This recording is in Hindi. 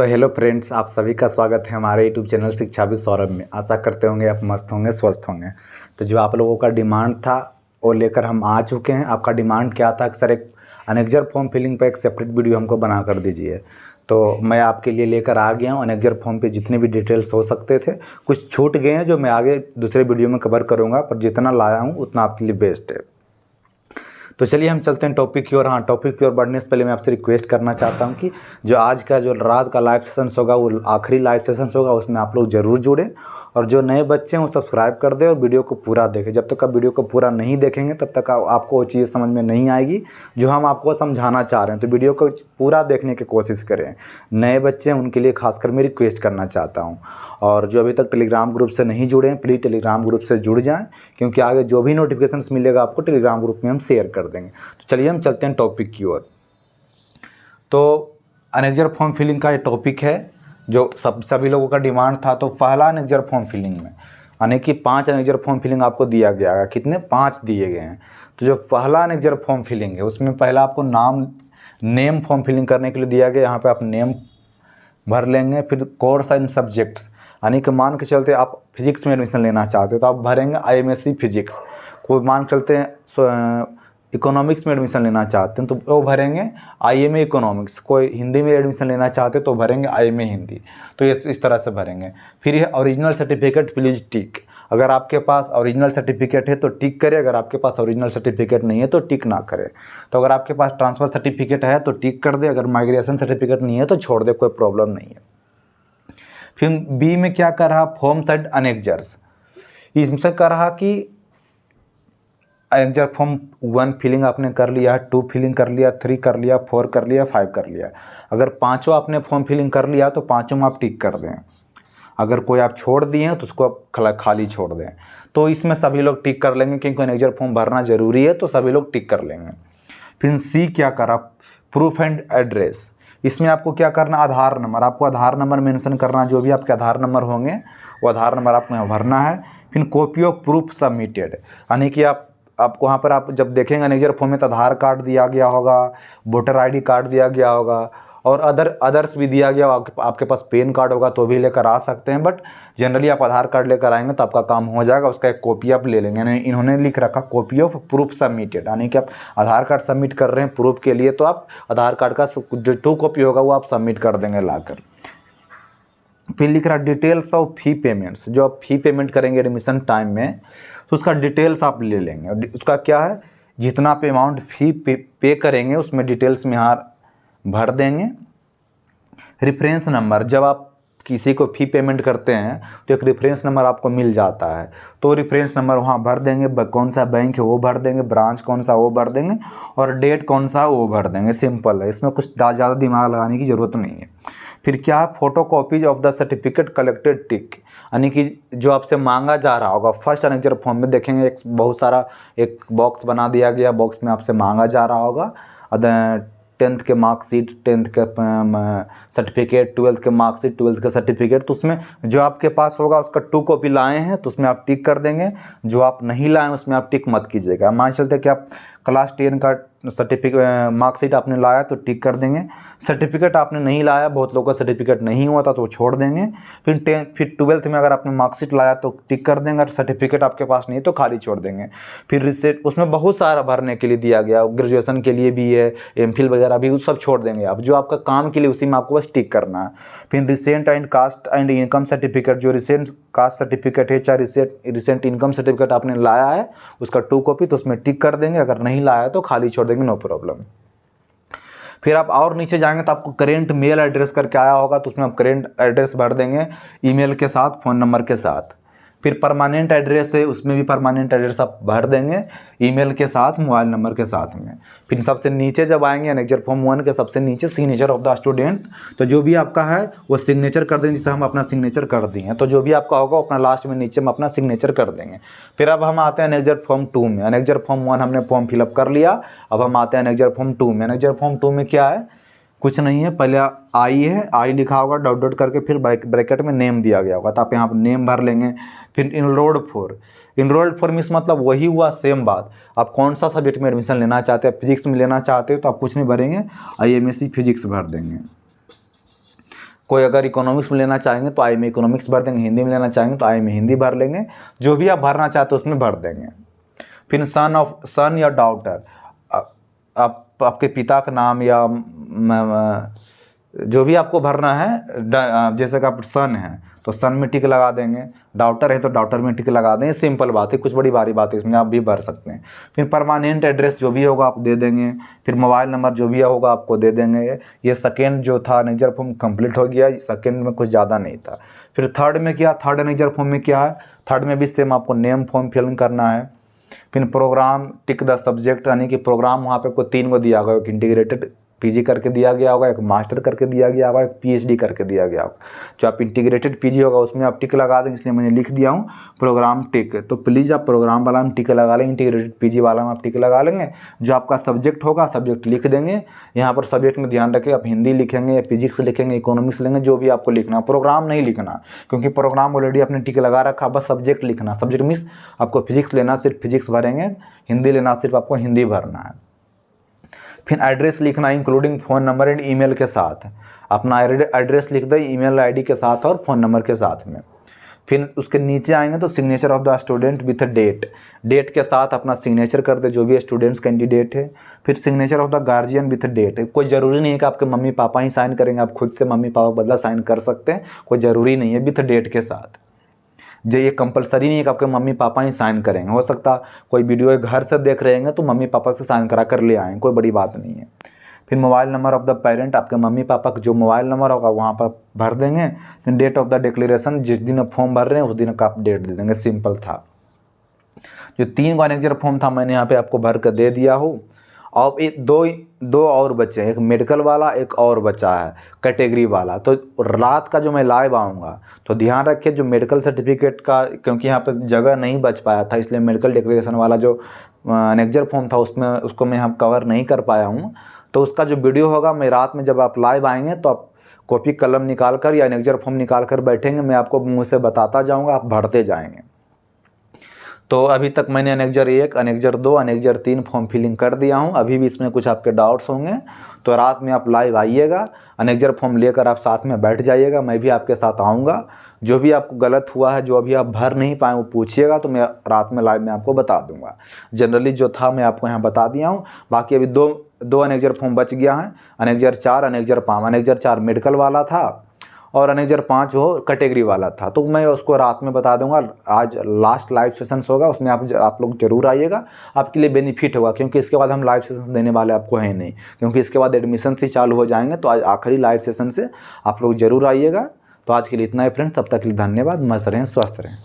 तो हेलो फ्रेंड्स, आप सभी का स्वागत है हमारे यूट्यूब चैनल शिक्षा भी सौरभ में। आशा करते होंगे आप मस्त होंगे, स्वस्थ होंगे। तो जो आप लोगों का डिमांड था वो लेकर हम आ चुके हैं। आपका डिमांड क्या था कि सर एक अनेक्जर फॉर्म फिलिंग पर एक सेपरेट वीडियो हमको बना कर दीजिए। तो मैं आपके लिए लेकर आ गया हूँ। अनेक्जर फॉर्म पे जितने भी डिटेल्स हो सकते थे कुछ छूट गए हैं जो मैं आगे दूसरे वीडियो में कवर करूँगा, पर जितना लाया हूँ उतना आपके लिए बेस्ट है। तो चलिए हम चलते हैं टॉपिक की ओर। हाँ, टॉपिक की ओर बढ़ने से पहले मैं आपसे रिक्वेस्ट करना चाहता हूँ कि जो आज का जो रात का लाइव सेशंस होगा वो आखिरी लाइव सेशंस होगा, उसमें आप लोग ज़रूर जुड़ें। और जो नए बच्चे हैं वो सब्सक्राइब कर दें और वीडियो को पूरा देखें। जब तक आप वीडियो को पूरा नहीं देखेंगे तब तक आपको वो चीज़ें समझ में नहीं आएगी जो हम आपको समझाना चाह रहे हैं। तो वीडियो को पूरा देखने की कोशिश करें। नए बच्चे हैं उनके लिए खासकर मैं रिक्वेस्ट करना चाहता हूँ। और जो अभी तक टेलीग्राम ग्रुप से नहीं जुड़े हैं प्लीज़ टेलीग्राम ग्रुप से जुड़ जाएँ, क्योंकि आगे जो भी नोटिफिकेशंस मिलेगा आपको टेलीग्राम ग्रुप में हम शेयर कर देंगे। तो चलिए हम चलते हैं टॉपिक की ओर। तो अनेक्जर फॉर्म फिलिंग का ये टॉपिक है जो सभी लोगों का डिमांड था। तो पहला अनेक्जर फॉर्म फिलिंग में यानी कि 5 अनेक्जर फॉर्म फिलिंग आपको दिया गया है। कितने? 5 दिए गए हैं। तो जो पहला अनेक्जर फॉर्म फिलिंग है उसमें पहला आपको नेम फॉर्म फिलिंग करने के लिए दिया गया। यहाँ पे आप नेम भर लेंगे। फिर कोर्स एंड सब्जेक्ट्स, यानी कि मान के चलते आप फिजिक्स में एडमिशन लेना चाहते हो तो आप भरेंगे IMSc फिजिक्स। कोई मान के चलते हैं इकोनॉमिक्स में एडमिशन लेना चाहते हैं तो वो भरेंगे IMA इकोनॉमिक्स। कोई हिंदी में एडमिशन लेना चाहते हैं तो भरेंगे IMA हिंदी। तो ये इस तरह से भरेंगे। फिर ये ओरिजिनल सर्टिफिकेट प्लीज़ टिक। अगर आपके पास ओरिजिनल सर्टिफिकेट है तो टिक करें, अगर आपके पास ओरिजिनल सर्टिफिकेट नहीं है तो टिक ना करें। तो अगर आपके पास ट्रांसफ़र सर्टिफिकेट है तो टिक कर दे, अगर माइग्रेशन सर्टिफिकेट नहीं है तो छोड़ दे, कोई प्रॉब्लम नहीं है। फिर बी में क्या कर रहा? Forms and annexures. इसमें कर रहा कि अनेक्जर फॉर्म 1 फिलिंग आपने कर लिया, 2 फिलिंग कर लिया, 3 कर लिया, 4 कर लिया, 5 कर लिया। अगर पाँचों आपने फॉर्म फिलिंग कर लिया तो पाँचों में आप टिक कर दें। अगर कोई आप छोड़ दिए हैं तो उसको आप खाली छोड़ दें। तो इसमें सभी लोग टिक कर लेंगे क्योंकि अनेक्जर फॉर्म भरना ज़रूरी है, तो सभी लोग टिक कर लेंगे। फिर सी क्या करा? Proof and address. इसमें आपको क्या करना? आधार नंबर। आपको आधार नंबर मेंशन करना, जो भी आपके आधार नंबर होंगे वो आधार नंबर आपको यहाँ भरना है। फिर कॉपी ऑफ प्रूफ सबमिटेड, यानी कि आपको वहाँ पर आप जब देखेंगे अनेक्जर फॉर्म में तो आधार कार्ड दिया गया होगा, वोटर ID कार्ड दिया गया होगा और अदर्स भी दिया गया। आपके पास पैन कार्ड होगा तो भी लेकर आ सकते हैं, बट जनरली आप आधार कार्ड लेकर आएंगे तो आपका काम हो जाएगा। उसका एक कॉपी आप ले लेंगे। इन्होंने लिख रखा कॉपी ऑफ प्रूफ सबमिटेड, यानी कि आप आधार कार्ड सबमिट कर रहे हैं प्रूफ के लिए तो आप आधार कार्ड का जो 2 कॉपी होगा वो आप सबमिट कर देंगे लाकर। फिर लिख रहा डिटेल्स ऑफ फ़ी पेमेंट्स। जो आप फ़ी पेमेंट करेंगे एडमिशन टाइम में तो उसका डिटेल्स आप ले लेंगे। उसका क्या है? जितना पे अमाउंट फ़ी पे करेंगे उसमें डिटेल्स में यहाँ भर देंगे। रेफरेंस नंबर, जब आप किसी को फ़ी पेमेंट करते हैं तो एक रेफरेंस नंबर आपको मिल जाता है, तो रेफरेंस नंबर वहाँ भर देंगे। कौन सा बैंक है वो भर देंगे, ब्रांच कौन सा वो भर देंगे और डेट कौन सा वो भर देंगे। सिंपल है, इसमें कुछ ज़्यादा दिमाग लगाने की ज़रूरत नहीं है। फिर क्या है? Photo copies of the certificate collected tick, यानी कि जो आपसे मांगा जा रहा होगा। फर्स्ट अनेक्जर फॉर्म में देखेंगे एक बहुत सारा एक बॉक्स बना दिया गया, बॉक्स में आपसे मांगा जा रहा होगा 10th के मार्कशीट, 10th के सर्टिफिकेट, 12th के मार्कशीट, 12th के सर्टिफिकेट। तो उसमें जो आपके पास होगा उसका 2 कॉपी लाए हैं तो उसमें आप टिक कर देंगे। जो आप नहीं लाए उसमें आप टिक मत कीजिएगा। मान चलते कि आप क्लास 10 का सर्टिफिकेट मार्कशीट आपने लाया तो टिक कर देंगे। सर्टिफिकेट आपने नहीं लाया, बहुत लोगों का सर्टिफिकेट नहीं हुआ था तो छोड़ देंगे। फिर 12th में अगर आपने मार्कशीट लाया तो टिक कर देंगे, अगर सर्टिफिकेट आपके पास नहीं है तो खाली छोड़ देंगे। फिर रिसेट, उसमें बहुत सारा भरने के लिए दिया गया, ग्रेजुएशन के लिए भी है, MPhil वगैरह भी, सब छोड़ देंगे आप। जो आपका काम के लिए उसी में आपको बस टिक करना है। फिर recent and caste and income certificate, जो रिसेंट कास्ट सर्टिफिकेट है चाहे रिसेंट इनकम सर्टिफिकेट आपने लाया है उसका 2 कॉपी तो उसमें टिक कर देंगे, अगर नहीं लाया तो खाली छोड़ देंगे, नो प्रॉब्लम। फिर आप और नीचे जाएंगे तो आपको करेंट मेल एड्रेस करके आया होगा तो उसमें आप करेंट एड्रेस भर देंगे ईमेल के साथ, फ़ोन नंबर के साथ। फिर परमानेंट एड्रेस है उसमें भी परमानेंट एड्रेस आप भर देंगे ईमेल के साथ, मोबाइल नंबर के साथ में। फिर सबसे नीचे जब आएंगे अनेक्जर फॉर्म 1 के सबसे नीचे सिग्नेचर ऑफ द स्टूडेंट, तो जो भी आपका है वो सिग्नेचर कर देंगे, जिसे हम अपना सिग्नेचर कर दिए। तो जो भी आपका होगा अपना लास्ट में नीचे में अपना सिग्नेचर कर देंगे। फिर अब हम आते हैं अनेक्जर फॉर्म 2 में। अनेक्जर फॉर्म 1 हमने फॉर्म फिलअप कर लिया, अब हम आते हैं अनेक्जर फॉर्म 2 में। अनेक्जर फॉर्म 2 में क्या है? कुछ नहीं है, पहले आई है, आई लिखा होगा डॉट डॉट करके, फिर ब्रैकेट में नेम दिया गया होगा तो आप यहाँ पर नेम भर लेंगे। फिर इनरोल्ड फॉर मीन्स मतलब वही हुआ सेम बात, आप कौन सा सब्जेक्ट में एडमिशन लेना चाहते हैं, फिजिक्स में लेना चाहते हो तो आप कुछ नहीं भरेंगे, IMSc फिजिक्स भर देंगे। कोई अगर इकोनॉमिक्स में लेना चाहेंगे तो आई में इकोनॉमिक्स भर देंगे, हिंदी में लेना चाहेंगे तो आई में हिंदी भर लेंगे, जो भी आप भरना चाहते हो उसमें भर देंगे। फिर सन या डॉटर, आप आपके पिता का नाम या जो भी आपको भरना है, जैसे कि आप सन है तो सन में टिक लगा देंगे, डॉटर है तो डॉटर में टिक लगा देंगे। सिंपल बात है, कुछ बड़ी भारी बात है इसमें, आप भी भर सकते हैं। फिर परमानेंट एड्रेस जो भी होगा आप दे देंगे, फिर मोबाइल नंबर जो भी होगा आपको दे देंगे। ये सेकेंड जो था अनेक्जर फॉर्म कंप्लीट हो गया, सेकेंड में कुछ ज़्यादा नहीं था। फिर थर्ड में क्या, थर्ड अनेक्जर फॉर्म में क्या है, थर्ड में भी सेम आपको नेम फॉर्म फिल करना है। फिर प्रोग्राम टिक द सब्जेक्ट, यानी कि प्रोग्राम वहाँ पे आपको 3 को दिया गया, एक इंटीग्रेटेड पीजी करके दिया गया होगा, एक मास्टर करके दिया गया होगा, एक पीएचडी करके दिया गया होगा। जो आप इंटीग्रेटेड पीजी होगा उसमें आप टिक लगा देंगे, इसलिए मैंने लिख दिया हूँ प्रोग्राम टिक। तो प्लीज़ आप प्रोग्राम वाला में टिक लगा लेंगे, इंटीग्रेटेड पीजी वाला में आप टिक लगा लेंगे। जो आपका सब्जेक्ट होगा सब्जेक्ट लिख देंगे। यहाँ पर सब्जेक्ट में ध्यान रखें, आप हिंदी लिखेंगे या फिजिक्स लिखेंगे, इकोनॉमिक्स लेंगे, जो भी आपको लिखना, प्रोग्राम नहीं लिखना, क्योंकि प्रोग्राम ऑलरेडी आपने टिक लगा रखा। बस सब्जेक्ट लिखना, सब्जेक्ट मीन्स आपको फिजिक्स लेना सिर्फ फिजिक्स भरेंगे, हिंदी लेना सिर्फ आपको हिंदी भरना है। फिर एड्रेस लिखना including phone number and email के साथ, अपना एड्रेस लिख दें ईमेल आईडी के साथ और फ़ोन नंबर के साथ में। फिर उसके नीचे आएंगे तो signature of the student with date, date के साथ अपना सिग्नेचर कर दे जो भी स्टूडेंट्स कैंडिडेट है। फिर signature of the guardian with date, कोई ज़रूरी नहीं है कि आपके मम्मी पापा ही साइन करेंगे, आप खुद से मम्मी पापा बदला साइन कर सकते हैं, कोई ज़रूरी नहीं है, विथ डेट के साथ। जो ये कंपलसरी नहीं है कि आपके मम्मी पापा ही साइन करेंगे, हो सकता कोई वीडियो घर से देख रहे हैं तो मम्मी पापा से साइन करा कर ले आएँ, कोई बड़ी बात नहीं है। फिर mobile number of the parent, आपके मम्मी पापा का जो मोबाइल नंबर होगा वहाँ पर भर देंगे। फिर डेट ऑफ द डिक्लेरेशन, जिस दिन आप फॉर्म भर रहे हैं उस दिन का आप डेट दे देंगे, सिंपल था। जो 3 का अनेक्जर फॉर्म था मैंने यहाँ पे आपको भर कर दे दिया हूँ। और एक दो और बच्चे हैं, एक मेडिकल वाला एक और बच्चा है कैटेगरी वाला। तो रात का जो मैं लाइव आऊँगा तो ध्यान रखिए, जो मेडिकल सर्टिफिकेट का, क्योंकि यहाँ पर जगह नहीं बच पाया था इसलिए मेडिकल डिक्लेरेशन वाला जो अनेक्जर फॉर्म था उसको मैं यहाँ कवर नहीं कर पाया हूँ। तो उसका जो वीडियो होगा, मैं रात में जब आप लाइव आएंगे तो आप कॉपी कलम निकाल कर या अनेक्जर फॉर्म निकाल कर बैठेंगे, मैं आपको मुँह से बताता जाऊँगा, आप भरते जाएंगे। तो अभी तक मैंने annexure 1, annexure 2, annexure 3 form filling कर दिया हूँ। अभी भी इसमें कुछ आपके डाउट्स होंगे तो रात में आप लाइव आइएगा, अनेक्जर फॉर्म लेकर आप साथ में बैठ जाइएगा, मैं भी आपके साथ आऊँगा। जो भी आपको गलत हुआ है, जो अभी आप भर नहीं पाए वो पूछिएगा, तो मैं रात में लाइव में आपको बता दूँगा। जनरली जो था मैं आपको यहाँ बता दिया हूँ। बाकी अभी दो अनेक्जर फॉर्म बच गया है, अनेक्जर 4, अनेक्जर 5। अनेक्जर 4 मेडिकल वाला था और अनेक्जर 5 वो कैटेगरी वाला था, तो मैं उसको रात में बता दूंगा। आज लास्ट लाइव सेशंस होगा, उसमें आप लोग जरूर आइएगा, आपके लिए बेनिफिट होगा, क्योंकि इसके बाद हम लाइव सेशंस देने वाले आपको हैं नहीं, क्योंकि इसके बाद एडमिशन ही चालू हो जाएंगे। तो आज आखिरी लाइव सेशन से आप लोग जरूर आइएगा। तो आज के लिए इतना ही फ्रेंड्स, तब तक के लिए धन्यवाद। मस्त रहें, स्वस्थ रहें।